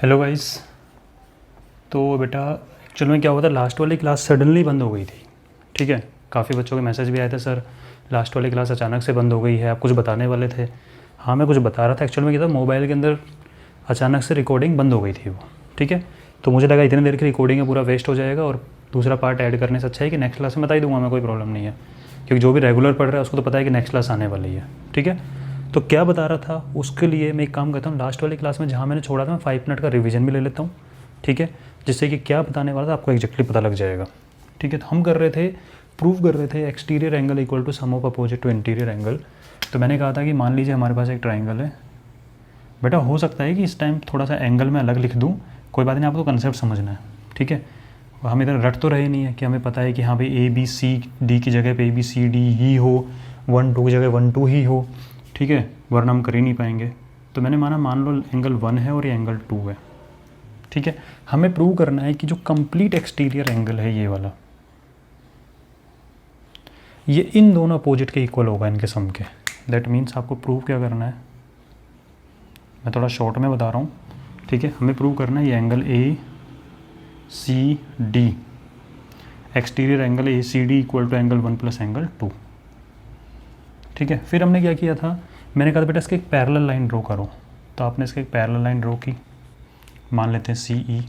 Hello guys. तो बेटा actual में क्या हुआ था, लास्ट वाली क्लास सडनली बंद हो गई थी। ठीक है, काफ़ी बच्चों के मैसेज भी आए थे, सर लास्ट वाली क्लास अचानक से बंद हो गई है, आप कुछ बताने वाले थे। हाँ, मैं कुछ बता रहा था। एक्चुअल में क्या था, मोबाइल के अंदर अचानक से रिकॉर्डिंग बंद हो गई थी वो। ठीक है, तो मुझे लगा इतनी देर की रिकॉर्डिंग है पूरा वेस्ट हो जाएगा और दूसरा पार्ट ऐड करने से अच्छा है कि नेक्स्ट क्लास में बता ही दूंगा मैं, कोई प्रॉब्लम नहीं है, क्योंकि जो भी रेगुलर पढ़ रहा है उसको तो पता है कि नेक्स्ट क्लास आने वाली है। ठीक है, तो क्या बता रहा था उसके लिए मैं एक काम करता हूँ, लास्ट वाली क्लास में जहाँ मैंने छोड़ा था मैं 5 मिनट का रिवीजन भी ले लेता हूँ। ठीक है, जिससे कि क्या बताने वाला था आपको एग्जैक्टली पता लग जाएगा। ठीक है, तो हम कर रहे थे, प्रूव कर रहे थे exterior angle equal to sum of opposite to interior angle. तो मैंने कहा था कि मान लीजिए हमारे पास एक ट्राइंगल है। बेटा हो सकता है कि इस टाइम थोड़ा सा एंगल में अलग लिख दूँ, कोई बात नहीं, आपको कंसेप्ट समझना है। ठीक है, हम इधर रट तो रहे नहीं है कि हमें पता है कि हाँ भाई ए बी सी डी की जगह पे ए बी सी डी ही हो, 1 2 की जगह 1 2 ही हो। ठीक है, वरना हम कर ही नहीं पाएंगे। तो मैंने मान लो एंगल 1 है और ये एंगल 2 है। ठीक है, हमें प्रूव करना है कि जो कंप्लीट एक्सटीरियर एंगल है ये वाला, ये इन दोनों अपोजिट के इक्वल होगा, इनके सम के। दैट मीन्स आपको प्रूव क्या करना है, मैं थोड़ा शॉर्ट में बता रहा हूँ। ठीक है, हमें प्रूव करना है ये angle A C D, exterior angle A C D equal to angle 1 plus angle 2। ठीक है, फिर हमने क्या किया था, मैंने कहा था बेटा इसके एक पैरेलल लाइन ड्रॉ करो। तो आपने इसके एक पैरेलल लाइन ड्रॉ की, मान लेते हैं सी ई।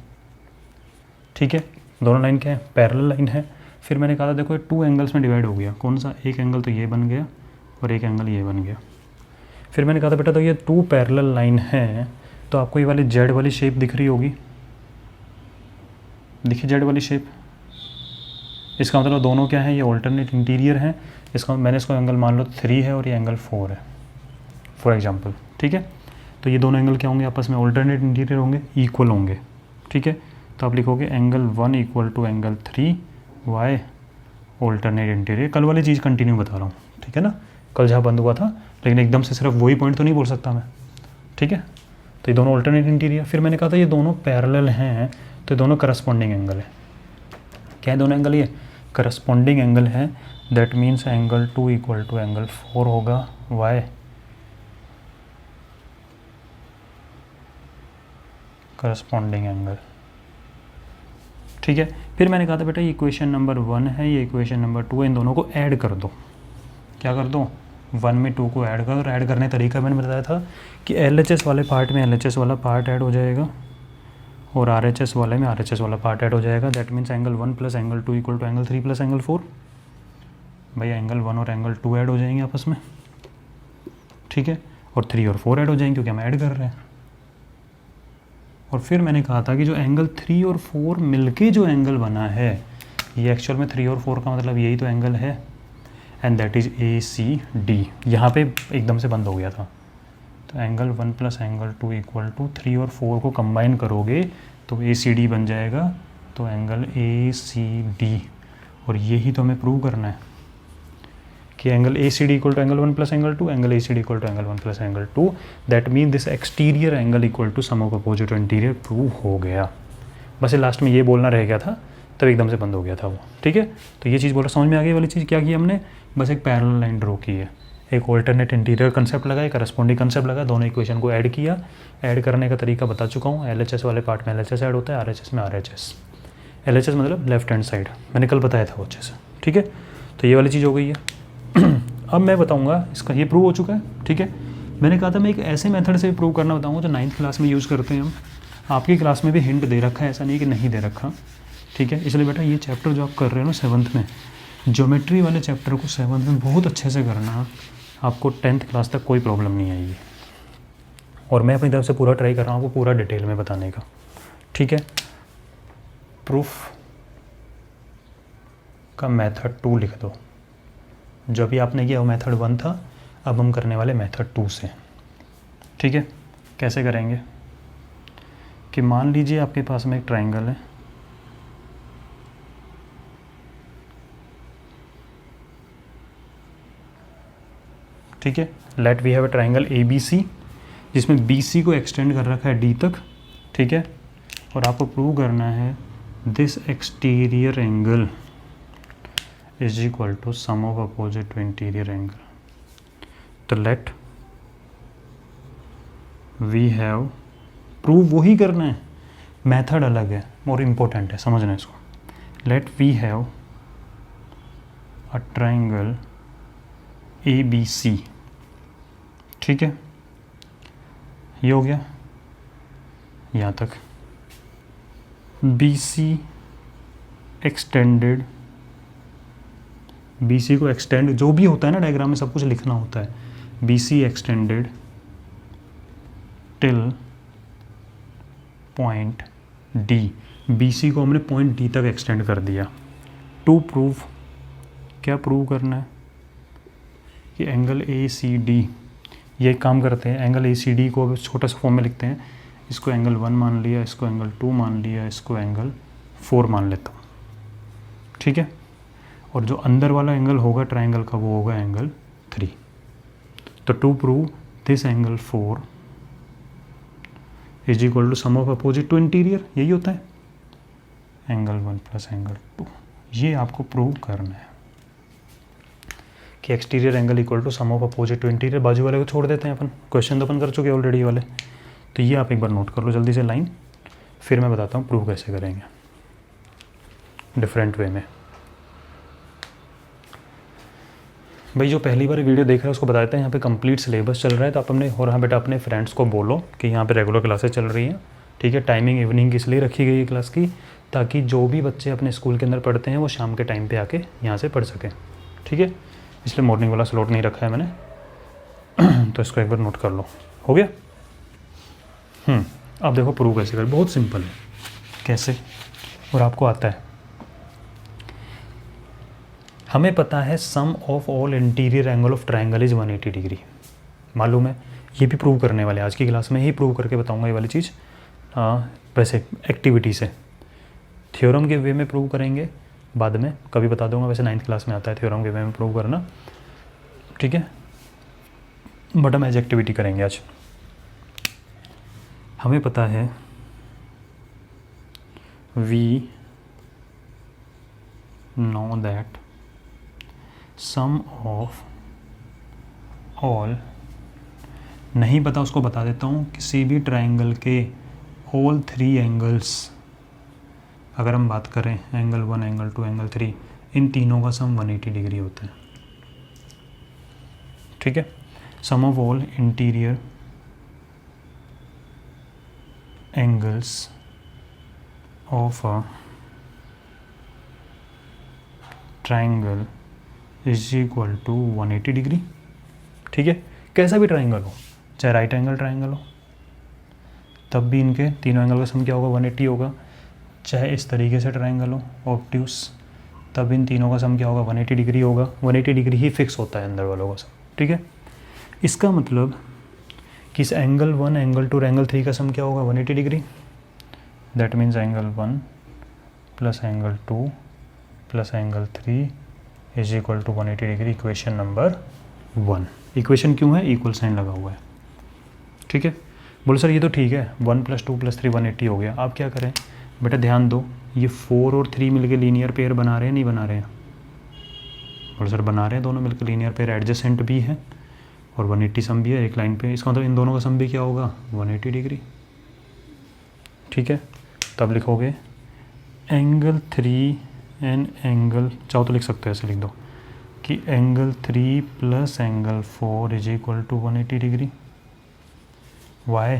ठीक है, दोनों लाइन क्या है, पैरेलल लाइन है। फिर मैंने कहा था देखो ये 2 एंगल्स में डिवाइड हो गया, कौन सा, एक एंगल तो ये बन गया और एक एंगल ये बन गया। फिर मैंने कहा था बेटा तो ये 2 पैरेलल लाइन है, तो आपको ये वाली जेड वाली शेप दिख रही होगी, देखिए जेड वाली शेप। इसका मतलब दोनों क्या है, ये ऑल्टरनेट इंटीरियर हैं। इसका मैंने इसको एंगल मान लो 3 है और ये एंगल 4 है फॉर एग्जांपल। ठीक है, तो ये दोनों एंगल क्या होंगे, आपस में ऑल्टरनेट इंटीरियर होंगे, इक्वल होंगे। ठीक है, तो आप लिखोगे angle 1 equal to angle 3 by alternate interior. कल वाली चीज़ कंटिन्यू बता रहा हूँ, ठीक है ना, कल जहाँ बंद हुआ था, लेकिन एकदम से सिर्फ वही पॉइंट तो नहीं बोल सकता मैं। ठीक है, तो ये दोनों ऑल्टरनेट इंटीरियर। फिर मैंने कहा था ये दोनों पैरेलल हैं, तो ये दोनों करस्पॉन्डिंग एंगल है। क्या है दोनों एंगल, ये करस्पॉन्डिंग एंगल है। That means angle 2 equal to angle 4 होगा, वाई करस्पॉन्डिंग एंगल। ठीक है, फिर मैंने कहा था बेटा ये इक्वेशन नंबर 1 है, ये इक्वेशन नंबर 2 है, इन दोनों को ऐड कर दो। क्या कर दो, 1 में 2 को ऐड कर दो। ऐड करने का तरीका मैंने बताया था कि LHS वाले पार्ट में LHS वाला पार्ट ऐड हो जाएगा और RHS वाले में RHS वाला पार्ट ऐड हो जाएगा। That means angle 1 plus angle 2 equal to angle 3 plus angle 4। भाई एंगल 1 और एंगल 2 ऐड हो जाएंगे आपस में। ठीक है, और 3 और 4 ऐड हो जाएंगे क्योंकि हम ऐड कर रहे हैं। और फिर मैंने कहा था कि जो एंगल 3 और 4 मिलके जो एंगल बना है, ये एक्चुअल में 3 और 4 का मतलब यही तो एंगल है, एंड दैट इज़ ACD। यहाँ पे एकदम से बंद हो गया था। तो angle 1 plus angle 2 equal to 3 और 4 को कंबाइन करोगे तो ACD बन जाएगा, तो एंगल ACD। और यही तो हमें प्रूव करना है कि angle ACD equal to angle 1 plus angle 2, angle ACD equal to angle 1 plus angle 2। That mean this exterior angle equal to sum of opposite interior. Prove हो गया। बस ये लास्ट में ये बोलना रह गया था, तब एकदम से बंद हो गया था वो। ठीक है, तो ये चीज़ बोला, समझ में आ गई वाली चीज़। क्या की हमने, बस एक पैरेलल लाइन ड्रॉ की है, एक ऑल्टरनेट इंटीरियर कंसेप्ट लगा, एक करस्पॉन्डिंग कंसेप्ट लगा, दोनों इक्वेशन को ऐड किया। ऐड करने का तरीका बता चुका हूँ। LHS वाले पार्ट में LHS ऐड होता है, RHS में RHS। LHS मतलब लेफ्ट हैंड साइड, मैंने कल बताया था वो अच्छे से। ठीक है, तो ये वाली चीज़ हो गई है। अब मैं बताऊंगा इसका, ये प्रूव हो चुका है। ठीक है, मैंने कहा था मैं एक ऐसे मेथड से प्रूव करना बताऊंगा जो 9th क्लास में यूज़ करते हैं हम। आपकी क्लास में भी हिंट दे रखा है, ऐसा नहीं कि नहीं दे रखा। ठीक है, इसलिए बेटा ये चैप्टर जो आप कर रहे हो ना 7th में, ज्योमेट्री वाले चैप्टर को 7th में बहुत अच्छे से करना, आपको 10th क्लास तक कोई प्रॉब्लम नहीं आएगी। और मैं अपनी तरफ से पूरा ट्राई कर रहा हूँ आपको पूरा डिटेल में बताने का। ठीक है, प्रूफ का मेथड 2 लिख दो। जो भी आपने किया वो मेथड 1 था, अब हम करने वाले मेथड 2 से। ठीक है, कैसे करेंगे कि मान लीजिए आपके पास में एक ट्राइंगल है। ठीक है, let we have a triangle ABC जिसमें BC को एक्सटेंड कर रखा है D तक। ठीक है, और आपको प्रूव करना है this exterior angle is equal to sum of opposite to interior angle. तो let we have प्रूव वही करना है, मेथड अलग है और इम्पोर्टेंट है, समझना इसको। Let we have a triangle ABC, ठीक है, ये हो गया यहाँ तक। BC एक्सटेंडेड, BC को एक्सटेंड, जो भी होता है ना डायग्राम में सब कुछ लिखना होता है। BC extended till point D, BC को हमने पॉइंट D तक एक्सटेंड कर दिया। टू प्रूव, क्या प्रूव करना है कि एंगल ACD, ये काम करते हैं, एंगल ACD को छोटा सा फॉर्म में लिखते हैं, इसको एंगल 1 मान लिया, इसको एंगल 2 मान लिया, इसको एंगल 4 मान लेता हूँ, ठीक है। और जो अंदर वाला एंगल होगा ट्राइंगल का वो होगा एंगल 3। तो to prove this angle 4 is equal to sum of opposite to interior, यही होता है एंगल 1 प्लस एंगल 2। ये आपको प्रूव करना है कि exterior angle equal to sum of opposite to interior. बाजू वाले को छोड़ देते हैं अपन, क्वेश्चन तो अपन कर चुके ऑलरेडी वाले। तो ये आप एक बार नोट कर लो जल्दी से लाइन, फिर मैं बताता हूँ प्रूव कैसे करेंगे डिफरेंट वे में। भाई जो पहली बार वीडियो देख रहे हैं उसको बता देते हैं, यहाँ पे कंप्लीट सिलेबस चल रहा है, तो आप अपने और हाँ बेटा अपने फ्रेंड्स को बोलो कि यहाँ पे रेगुलर क्लासेस चल रही हैं, ठीक है। टाइमिंग इवनिंग की इसलिए रखी गई है क्लास की, ताकि जो भी बच्चे अपने स्कूल के अंदर पढ़ते हैं वो शाम के टाइम पे आके यहाँ से पढ़ सकें, ठीक है। इसलिए मॉर्निंग वाला स्लॉट नहीं रखा है मैंने। तो इसको एक बार नोट कर लो, हो गया। अब देखो प्रूव कैसे करें, बहुत सिंपल है, कैसे, और आपको आता है। हमें पता है sum of all interior angle of triangle is 180 degree, मालूम है। ये भी प्रूव करने वाले आज की क्लास में ही प्रूव करके बताऊंगा ये वाली चीज़। वैसे एक्टिविटी से, थ्योरम के वे में प्रूव करेंगे बाद में, कभी बता दूंगा। वैसे 9th क्लास में आता है थ्योरम के वे में प्रूव करना, ठीक है, बट हम एज एक्टिविटी करेंगे आज। हमें पता है we know that sum of all, नहीं पता उसको बता देता हूँ, किसी भी ट्राइंगल के ऑल 3 एंगल्स, अगर हम बात करें एंगल 1, एंगल 2, एंगल 3, इन तीनों का सम 180 डिग्री होता है, ठीक है। Sum of all interior angles of a triangle is equal to 180 degree, ठीक है। कैसा भी ट्राइंगल हो, चाहे राइट एंगल ट्राइंगल हो, तब भी इनके तीनों एंगल का सम क्या होगा, 180 होगा। चाहे इस तरीके से ट्राइंगल हो ऑब्ट्यूस, तब इन तीनों का सम क्या होगा, 180 डिग्री होगा। 180 डिग्री ही फिक्स होता है अंदर वालों का सम, ठीक है। इसका मतलब कि इस एंगल 1, एंगल 2 और एंगल 3 का सम क्या होगा, 180 degree. That means angle 1 plus angle 2 plus angle 3 is equal to 180 degree. Equation number 1। Equation क्यों है, इक्वल साइन लगा हुआ है, ठीक है। बोलो सर ये तो ठीक है, 1 + 2 + 3 180 हो गया। आप क्या करें बेटा, ध्यान दो, ये 4 और 3 मिलकर लीनियर पेयर बना रहे हैं, नहीं बना रहे हैं। बोलो सर बना रहे हैं, दोनों मिलकर लीनियर पेयर, एडजेसेंट भी है और 180 सम भी है एक लाइन पे। इसका मतलब इन दोनों का सम भी क्या होगा, 180 डिग्री, ठीक है। तब लिखोगे एंगल 3 एंड एंगल, चाहो तो लिख सकते हो ऐसे लिख दो कि angle 3 plus angle 4 is equal to 180 degree. Why,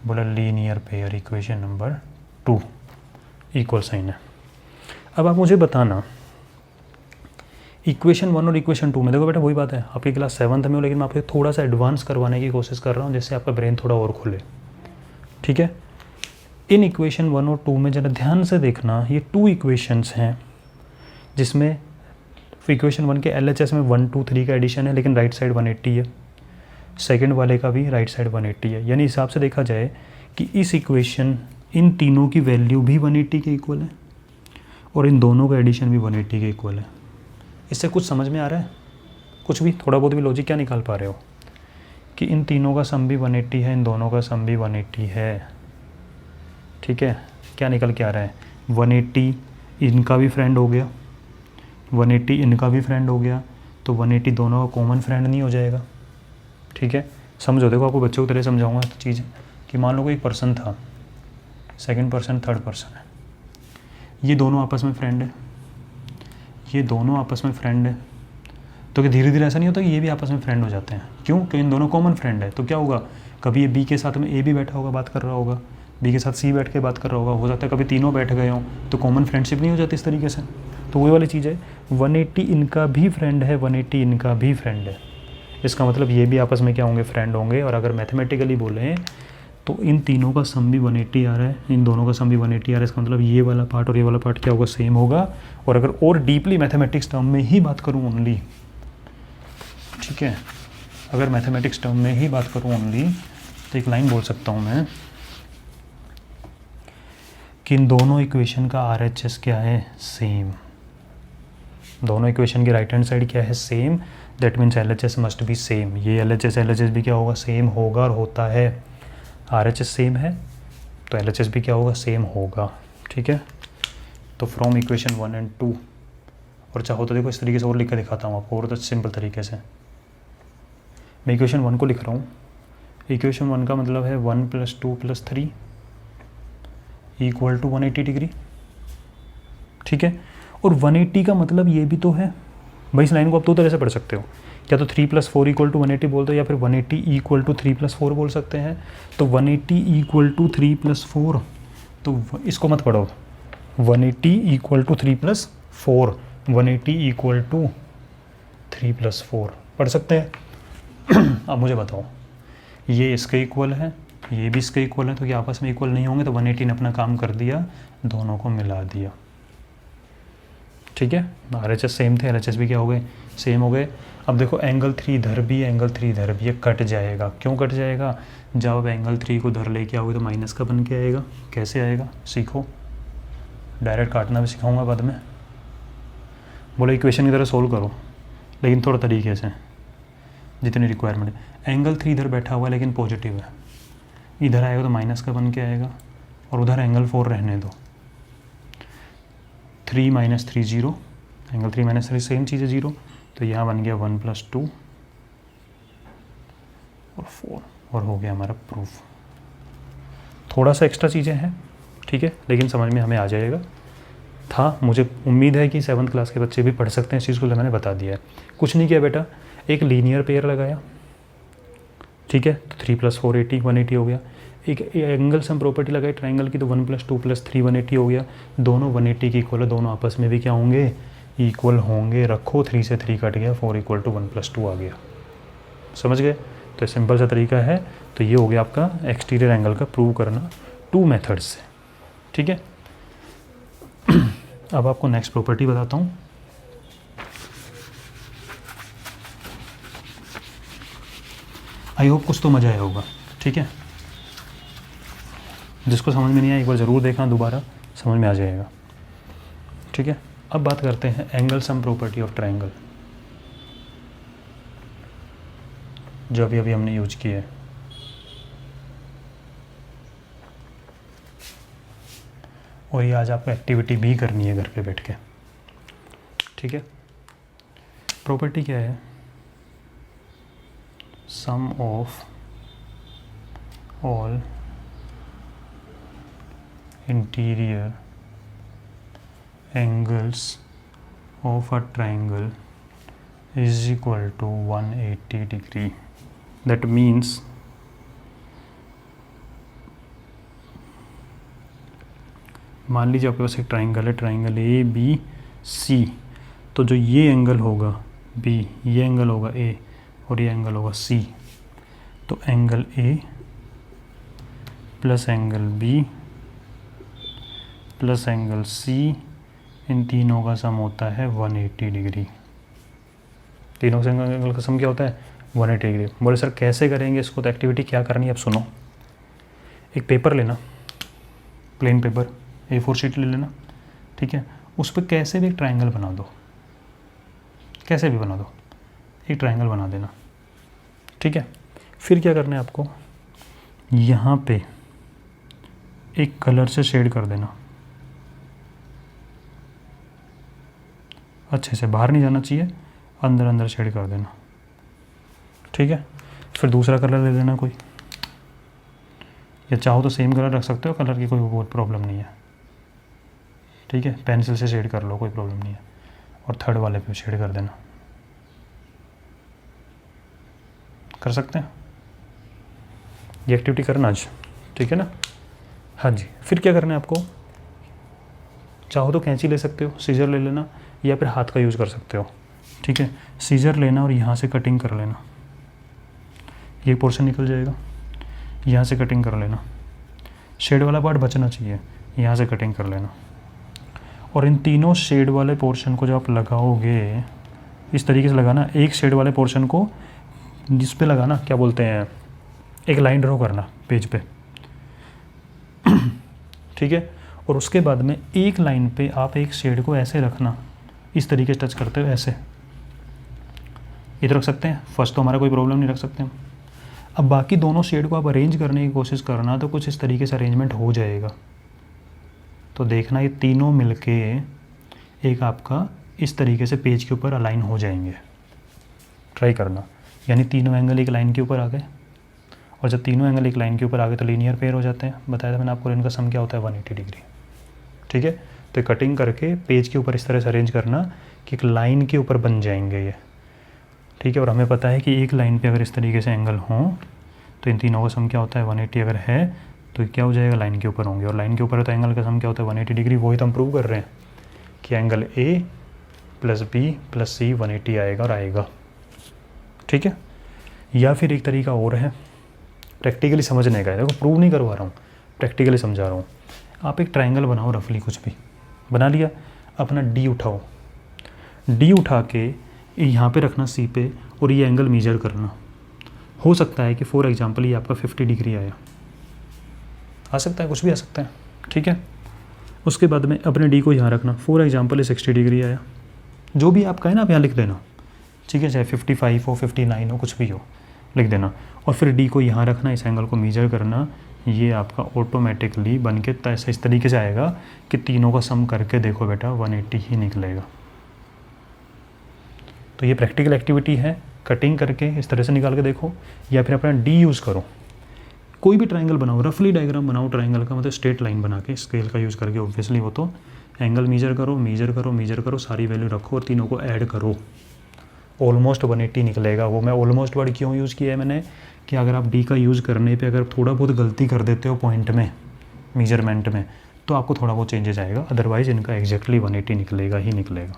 बोला linear pair, equation number 2, equal sign है। अब आप मुझे बताना इक्वेशन 1 और इक्वेशन 2 में, देखो बेटा वही बात है, आपकी क्लास 7th में हो, लेकिन मैं आपको थोड़ा सा एडवांस करवाने की कोशिश कर रहा हूँ जिससे आपका ब्रेन थोड़ा और खुले, ठीक है। इन इक्वेशन 1 और 2 में ज़रा ध्यान से देखना, ये 2 इक्वेशंस हैं जिसमें इक्वेशन 1 के LHS में 1 2 3 का एडिशन है, लेकिन राइट साइड 180 है। सेकंड वाले का भी राइट साइड 180 है। यानी हिसाब से देखा जाए कि इस इक्वेशन, इन तीनों की वैल्यू भी 180 के इक्वल है और इन दोनों का एडिशन भी 180 के इक्वल है। इससे कुछ समझ में आ रहा है, कुछ भी थोड़ा बहुत भी लॉजिक क्या निकाल पा रहे हो कि इन तीनों का सम भी 180 है, इन दोनों का सम भी 180 है, ठीक है। क्या निकल के आ रहा है, 180 इनका भी फ्रेंड हो गया, 180 इनका भी फ्रेंड हो गया, तो 180 दोनों का कॉमन फ्रेंड नहीं हो जाएगा, ठीक है। समझो, देखो आपको बच्चों की तरह समझाऊंगा चीज़, कि मान लो कोई एक पर्सन था, सेकंड पर्सन, थर्ड पर्सन है, ये दोनों आपस में फ्रेंड है, ये दोनों आपस में फ्रेंड है, तो कि धीरे धीरे ऐसा नहीं होता कि ये भी आपस में फ्रेंड हो जाते हैं। क्यों? क्योंकि इन दोनों कॉमन फ्रेंड है। तो क्या होगा, कभी ये बी के साथ में ए भी बैठा होगा, बात कर रहा होगा, बी के साथ सी बैठ के बात कर रहा होगा, हो सकता है कभी तीनों बैठ गए हों, तो कॉमन फ्रेंडशिप नहीं हो जाती इस तरीके से। तो वही वाली चीज़ है, 180 इनका भी फ्रेंड है, 180 इनका भी फ्रेंड है। इसका मतलब ये भी आपस में क्या होंगे, फ्रेंड होंगे। और अगर मैथमेटिकली बोलें तो इन तीनों का सम भी 180 आ रहा है, इन दोनों का सम भी 180 आ रहा है। इसका मतलब ये वाला पार्ट और ये वाला पार्ट क्या होगा, सेम होगा। और अगर और डीपली मैथमेटिक्स टर्म में ही बात करूँ ओनली, ठीक है, अगर मैथमेटिक्स टर्म में ही बात करूँ ओनली, तो एक लाइन बोल सकता हूँ मैं कि इन दोनों इक्वेशन का RHS क्या है, सेम। दोनों इक्वेशन की राइट हैंड साइड क्या है, same. That means LHS must be same. ये LHS भी क्या होगा, सेम होगा और होता है। RHS सेम है तो LHS भी क्या होगा, सेम होगा। ठीक है, तो फ्रॉम इक्वेशन 1 एंड 2, और चाहो तो देखो इस तरीके से और लिख कर दिखाता हूँ आपको, और तो सिंपल तरीके से। मैं इक्वेशन 1 को लिख रहा हूँ। इक्वेशन 1 का मतलब है 1 + 2 + 3 = 180 डिग्री। ठीक है, और 180 का मतलब ये भी तो है भाई। इस लाइन को आप दो तरह से पढ़ सकते हो, या तो 3 + 4 = 180 बोल दो, या फिर 180 = 3 + 4 बोल सकते हैं। तो 180 = 3 + 4, तो इसको मत पढ़ो, 180 = 3 + 4, 180 = 3 + 4 पढ़ सकते हैं। अब मुझे बताओ, ये इसके इक्वल है, ये भी इसके इक्वल है, तो क्या आपस में इक्वल नहीं होंगे? तो 180 ने अपना काम कर दिया, दोनों को मिला दिया। ठीक है, RHS सेम थे, LHS भी क्या हो गए, सेम हो गए। अब देखो एंगल 3 इधर भी, एंगल 3 इधर भी, ये कट जाएगा। क्यों कट जाएगा? जब आप एंगल 3 को इधर लेके आओगे तो माइनस का बन के आएगा। कैसे आएगा, सीखो, डायरेक्ट काटना भी सिखाऊंगा बाद में। बोले इक्वेशन की तरह सोल्व करो, लेकिन थोड़ा तरीके से, जितनी रिक्वायरमेंट है। एंगल 3 इधर बैठा हुआ है लेकिन पॉजिटिव है, इधर आएगा तो माइनस का बन के आएगा, और उधर एंगल 4 रहने दो। 3 - 3 0, एंगल 3 - 3 सेम चीज़ है, 0। तो यहाँ बन गया 1 + 2 और 4, और हो गया हमारा प्रूफ। थोड़ा सा एक्स्ट्रा चीज़ें हैं, ठीक है, लेकिन समझ में हमें आ जाएगा। था, मुझे उम्मीद है कि 7th क्लास के बच्चे भी पढ़ सकते हैं इस चीज़ को, मैंने बता दिया है। कुछ नहीं किया बेटा, एक लीनियर पेयर लगाया, ठीक है, तो 3 + 4 80, 180 हो गया। एक एंगल सम प्रॉपर्टी लगाई ट्राइंगल की, तो 1 + 2 + 3 180 हो गया। दोनों 180 की इक्वल है, दोनों आपस में भी क्या होंगे, इक्वल होंगे। रखो, 3 से 3 कट गया, 4 = 1 + 2 आ गया। समझ गए? तो सिंपल सा तरीका है। तो ये हो गया आपका एक्सटीरियर एंगल का प्रूव करना 2 मेथड्स से। ठीक है, अब आपको नेक्स्ट प्रॉपर्टी बताता हूँ। आई होप कुछ तो मज़ा आया होगा। ठीक है, जिसको समझ में नहीं आया एक बार ज़रूर देखना, दोबारा समझ में आ जाएगा। ठीक है, अब बात करते हैं angle sum property of triangle, जो अभी अभी हमने यूज की है। और ये आज आपको एक्टिविटी भी करनी है घर पे बैठ के। ठीक है, प्रॉपर्टी क्या है? Sum of all interior angles of a triangle is equal to 180 degree. That means मान लीजिए आपके पास एक ट्राइंगल है, ट्राइंगल ABC, तो जो ये एंगल होगा B, ये एंगल होगा A, और ये एंगल होगा C। तो angle A plus angle B plus angle C, इन तीनों का सम होता है 180 डिग्री। तीनों से एंगल का सम क्या होता है? 180 डिग्री। बोले सर कैसे करेंगे इसको? तो एक्टिविटी क्या करनी है अब सुनो। एक पेपर लेना, प्लेन पेपर, A4 शीट ले लेना, ठीक है, उस पर कैसे भी एक ट्रायंगल बना दो, कैसे भी बना दो, एक ट्रायंगल बना देना। ठीक है, फिर क्या करना है आपको, यहाँ पे एक कलर से शेड कर देना, अच्छे से, बाहर नहीं जाना चाहिए, अंदर अंदर शेड कर देना। ठीक है, फिर दूसरा कलर ले लेना कोई, या चाहो तो सेम कलर रख सकते हो, कलर की कोई बहुत प्रॉब्लम नहीं है, ठीक है। पेंसिल से शेड कर लो, कोई प्रॉब्लम नहीं है। और थर्ड वाले पे शेड कर देना, कर सकते हैं ये एक्टिविटी करना आज, ठीक है ना। हाँ जी, फिर क्या करना है आपको, चाहो तो कैंची ले सकते हो, सीजर ले लेना, या फिर हाथ का यूज़ कर सकते हो, ठीक है। सीजर लेना और यहाँ से कटिंग कर लेना, ये पोर्शन निकल जाएगा, यहाँ से कटिंग कर लेना, शेड वाला पार्ट बचना चाहिए, यहाँ से कटिंग कर लेना। और इन तीनों शेड वाले पोर्शन को जब आप लगाओगे, इस तरीके से लगाना, एक शेड वाले पोर्शन को जिस पे लगाना, क्या बोलते हैं, एक लाइन ड्रॉ करना पेज पे, ठीक है। और उसके बाद में एक लाइन पे आप एक शेड को ऐसे रखना, इस तरीके से टच करते हो, ऐसे इधर रख सकते हैं। फर्स्ट तो हमारा कोई प्रॉब्लम नहीं, रख सकते हैं। अब बाकी दोनों शेड को आप अरेंज करने की कोशिश करना, तो कुछ इस तरीके से अरेंजमेंट हो जाएगा। तो देखना ये तीनों मिलके एक आपका इस तरीके से पेज के ऊपर अलाइन हो जाएंगे, ट्राई करना। यानी तीनों एंगल एक लाइन के ऊपर आ गए, और जब तीनों एंगल एक लाइन के ऊपर आ गए तो लीनियर पेयर हो जाते हैं। बताया था मैंने आपको, इनका सम क्या होता है, 180 डिग्री, ठीक है। तो कटिंग करके पेज के ऊपर इस तरह से अरेंज करना कि एक लाइन के ऊपर बन जाएंगे ये, ठीक है। और हमें पता है कि एक लाइन पे अगर इस तरीके से एंगल हों तो इन तीनों का सम क्या होता है, 180 अगर है तो क्या हो जाएगा, लाइन के ऊपर होंगे। और लाइन के ऊपर है तो एंगल का सम क्या होता है, 180 डिग्री। वही तो हम प्रूव कर रहे हैं कि angle A plus B plus C 180 आएगा और आएगा, ठीक है। या फिर एक तरीका और है प्रैक्टिकली समझने का है, देखो प्रूव नहीं करवा रहा हूँ, प्रैक्टिकली समझा रहा हूँ। आप एक ट्रायंगल बनाओ, रफली कुछ भी बना लिया, अपना डी उठाओ, डी उठा के यहाँ पे रखना सी पे, और ये एंगल मेजर करना। हो सकता है कि फॉर एग्जांपल ये आपका 50 डिग्री आया, आ सकता है, कुछ भी आ सकता है, ठीक है। उसके बाद में अपने डी को यहाँ रखना, फॉर एग्जांपल ये 60 डिग्री आया, जो भी आपका है ना आप यहाँ लिख देना, ठीक है। चाहे 55 हो, 59 हो, कुछ भी हो, लिख देना। और फिर डी को यहाँ रखना, इस एंगल को मेजर करना, ये आपका ऑटोमेटिकली बन के ऐसा इस तरीके से आएगा कि तीनों का सम करके देखो बेटा 180 ही निकलेगा। तो ये प्रैक्टिकल एक्टिविटी है, कटिंग करके इस तरह से निकाल के देखो, या फिर अपना डी यूज़ करो, कोई भी ट्रायंगल बनाओ, रफली डायग्राम बनाओ ट्रायंगल का, मतलब स्ट्रेट लाइन बना के स्केल का यूज़ करके, ऑब्वियसली वो तो एंगल मेजर करो, मेजर करो, मेजर करो, सारी वैल्यू रखो और तीनों को ऐड करो, ऑलमोस्ट 180 निकलेगा। वो मैं ऑलमोस्ट वर्ड क्यों यूज़ किया है मैंने, कि अगर आप डी का यूज़ करने पे अगर थोड़ा बहुत गलती कर देते हो पॉइंट में, मेजरमेंट में, तो आपको थोड़ा बहुत चेंजेस आएगा, अदरवाइज़ इनका एग्जैक्टली 180 निकलेगा ही निकलेगा।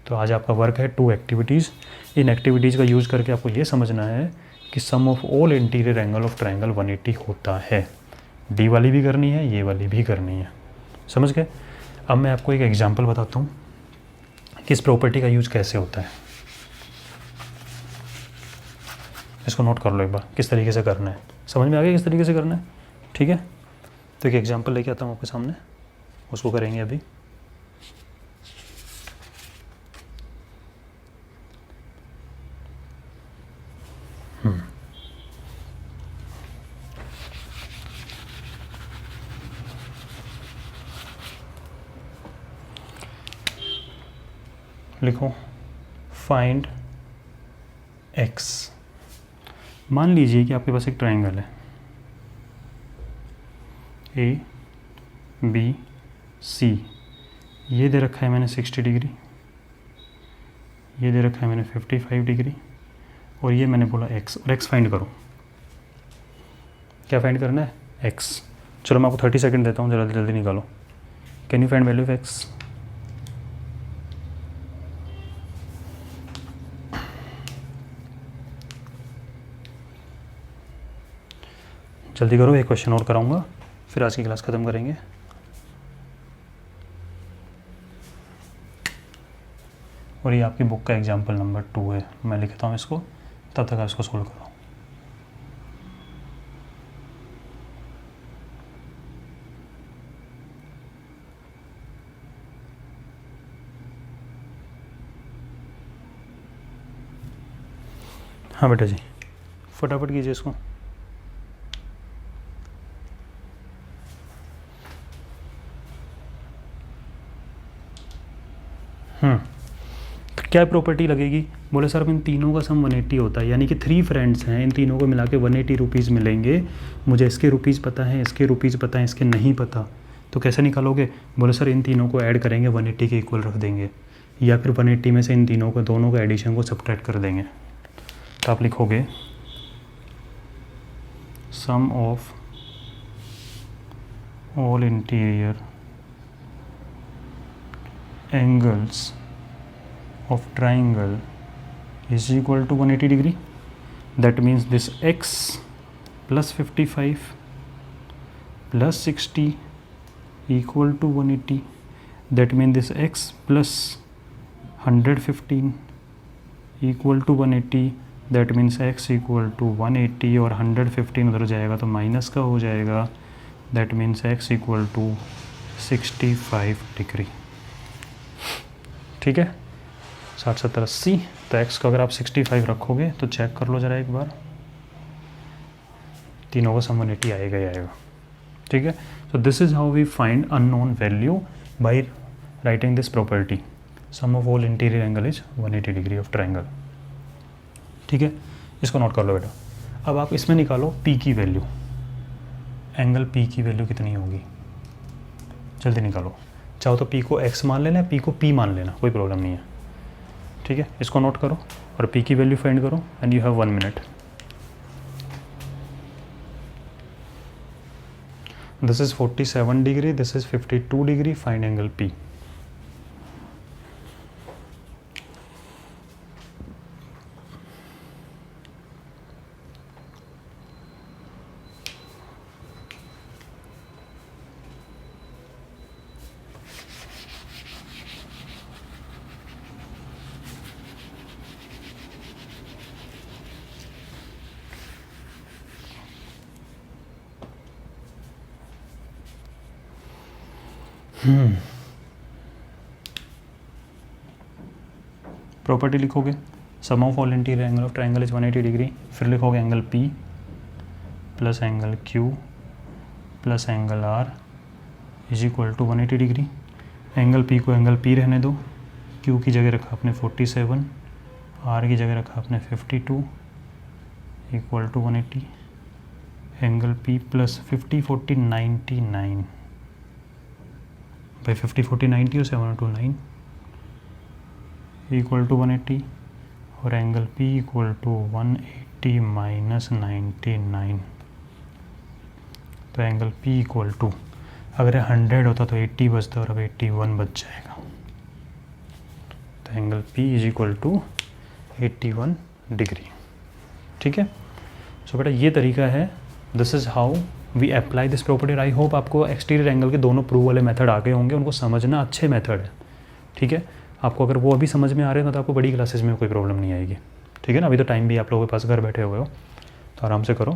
तो आज आपका वर्क है 2 एक्टिविटीज़। इन एक्टिविटीज़ का यूज़ करके आपको ये समझना है कि sum of all interior angle of triangle 180 होता है। डी वाली भी करनी है, ये वाली भी करनी है, समझ गए। अब मैं आपको एक एग्जांपल बताता हूँ कि इस प्रॉपर्टी का यूज़ कैसे होता है। इसको नोट कर लो एक बार, किस तरीके से करना है, समझ में आ गया किस तरीके से करना है, ठीक है। तो एक एग्जांपल लेके आता हूँ आपके सामने, उसको करेंगे अभी। लिखो फाइंड एक्स। मान लीजिए कि आपके पास एक ट्रायंगल है, ए बी सी, ये दे रखा है मैंने 60 डिग्री, ये दे रखा है मैंने 55 डिग्री, और ये मैंने बोला एक्स, और एक्स फाइंड करो। क्या फाइंड करना है, एक्स। चलो मैं आपको 30 सेकंड देता हूँ, जल्दी जल्दी निकालो। Can you find value of x. जल्दी करो, एक क्वेश्चन और कराऊंगा, फिर आज की क्लास ख़त्म करेंगे। और ये आपकी बुक का एग्जाम्पल नंबर 2 है, मैं लिखता हूँ इसको, तब तक आप इसको सोल्व करो। हाँ बेटा जी, फटाफट कीजिए इसको। क्या प्रॉपर्टी लगेगी? बोले सर अब इन तीनों का सम 180 होता है, यानी कि 3 फ्रेंड्स हैं, इन तीनों को मिला के 180 रुपीज़ मिलेंगे। मुझे इसके रुपीज़ पता है, इसके रुपीज़ पता है, इसके नहीं पता, तो कैसे निकालोगे? बोले सर इन तीनों को ऐड करेंगे, 180 के इक्वल रख देंगे, या फिर 180 में से इन तीनों को, दोनों का एडिशन को सब्ट्रैक्ट कर देंगे। तो आप लिखोगे sum of all interior angles of triangle is equal to 180 degree. That means this x plus 55 plus 60 equal to 180. That means this x plus 115 equal to 180. That means x equal to 180 और 115 उधर जाएगा तो minus का हो जाएगा. That means x equal to 65 degree. ठीक है, 60 70 80. तो x को अगर आप 65 रखोगे तो चेक कर लो ज़रा एक बार, तीनों का सम 180 आएगा ही आएगा. ठीक है, so this is how we find unknown value by writing this property. Sum of all interior angle is 180 degree of triangle. ठीक है, इसको नोट कर लो बेटा. अब आप इसमें निकालो P की वैल्यू, एंगल P की वैल्यू कितनी होगी, जल्दी निकालो. चाहो तो P को X मान लेना, P को P मान लेना, कोई प्रॉब्लम नहीं है. ठीक है, इसको नोट करो और P की वैल्यू फाइंड करो and you have 1 minute. This is 47 degree, this is 52 degree. Find angle P. Property लिखोगे sum of all interior angle of triangle is 180 degree. फिर लिखोगे angle P plus angle Q plus angle R is equal to 180 degree. Angle P को angle P रहने दो, Q की जगह रखा आपने 47, R की जगह रखा आपने 52 equal to 180. Angle P plus 50 40 99 भाई 50 40 90 और 7 2 9 इक्वल टू 180 और angle P equal to 180 minus 99. तो एंगल P इक्वल टू, अगर 100 होता तो 80 बचता और अब 81 बच जाएगा. तो angle P is equal to 81 degree. ठीक है, सो बेटा ये तरीका है. This is how we apply this property. I hope आपको एक्सटीरियर एंगल के दोनों प्रूव वाले मेथड आ गए होंगे, उनको समझना अच्छे मेथड है. ठीक है, आपको अगर वो अभी समझ में आ रहे हैं तो आपको बड़ी क्लासेस में कोई प्रॉब्लम नहीं आएगी. ठीक है ना, अभी तो टाइम भी आप लोगों के पास घर बैठे हुए हो तो आराम से करो.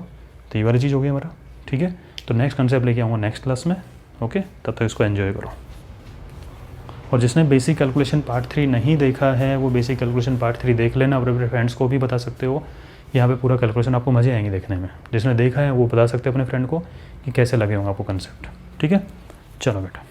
तो ये वाली चीज़ होगी हमारा. ठीक है, तो नेक्स्ट कंसेप्ट लेके आऊँगा नेक्स्ट क्लास में. ओके, तब तक इसको एंजॉय करो. और जिसने बेसिक कैलकुलेशन पार्ट 3 नहीं देखा है वो बेसिक कैलकुलेशन पार्ट 3 देख लेना. और अपने फ्रेंड्स को भी बता सकते हो, यहाँ पे पूरा कैलकुलेशन आपको मज़े आएंगे देखने में. जिसने देखा है वो बता सकते हैं अपने फ्रेंड को कि कैसे लगे होंगे आपको कंसेप्ट. ठीक है, चलो बेटा.